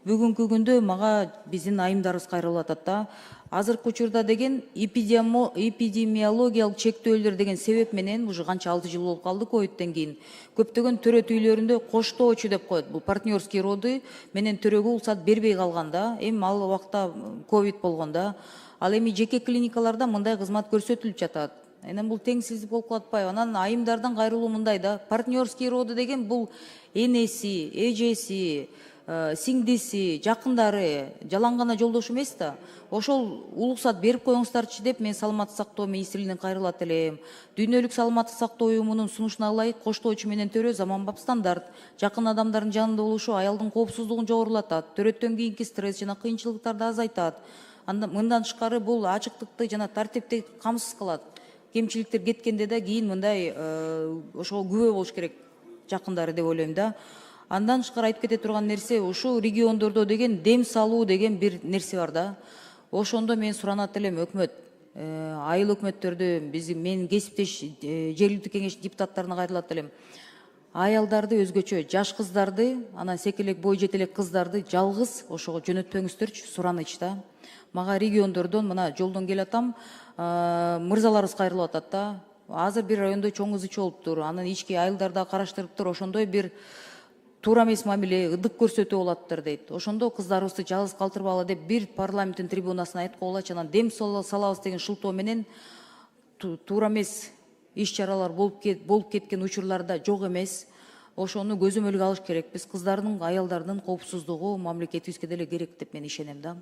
бүгүнкү күндө мага биздин айымдарыбыз кайрылып атат да. Азыркы учурда деген эпидемиологиялык чектөөлөр деген себеп менен уже канча 6 жыл болуп калды ковидтен кийин. Көптөгөн төрөт үйлөрүндө коштоочу деп коет. Бул партнерский роды менен төрөгө уруксат бербей калган да. Эми ал убакта ковид болгон да. Ал эми жеке клиникаларда мындай кызмат көрсөтүлүп жатат. Анан бул теңсиздик болуп калат атпайбы? Анан айымдардан кайрылуу мындай да. Партнерский роды деген бул энеси, эжеси, сиңдиси, жакындары, жалаң гана жолдош эмес да. Ошол уруксат берип коюңуздарчы деп мен саламаттык сактоо министрлигине кайрылат элем. Дүйнөлүк саламаттык сактоо уюмунун сунушуна ылайык коштоочу менен төрөө заманбап стандарт. Жакын адамдардын жанында болушу аялдын коопсуздугун жогорулатат, төрөттөн кийинки стресс жана кыйынчылыктарды азайтат. Мындан тышкары бул ачыктыкты жана тартипти камсыз кылат. Кемчиликтер кеткенде да кийин мындай ошого күбө болуш керек жакындары деп ойлойм да. Андан тышкары айтып кете турган нерсе, ушул региондордо деген дем салуу деген бир нерсе бар да. Ошондо мен суранат элем өкмөт, айыл өкмөттөрдү, мен кесиптеш жергиликтүү кеңештин депутаттарына кайрылат элем. Аялдарды өзгөчө, жаш кыздарды, анан секелек бой жетелек кыздарды жалгыз ошого жөнөтпөңүздөрчү, сураныч да. Мага региондордон мына жолдон келатам, мырзаларыбыз кайрылып атат да. Азыр бир райондо чоң ызычы болуптур. Анан ички айылдарда караштырыптыр, ошондой бир туура эмес мамиле, ыдык көрсөтүү болуптур дейт. Ошондо кыздарыбызды жалгыз калтырбагыла деп бир парламенттин трибунасына айтып койгулачы, анан дем салабыз деген шылтоо менен туура эмес иш-чаралар болуп кеткен учурларда жок эмес. Ошону көзөмөлгө алыш керек. Биз кыздардын, аялдардын коопсуздугу мамлекетибизге деле керек деп мен ишенем да.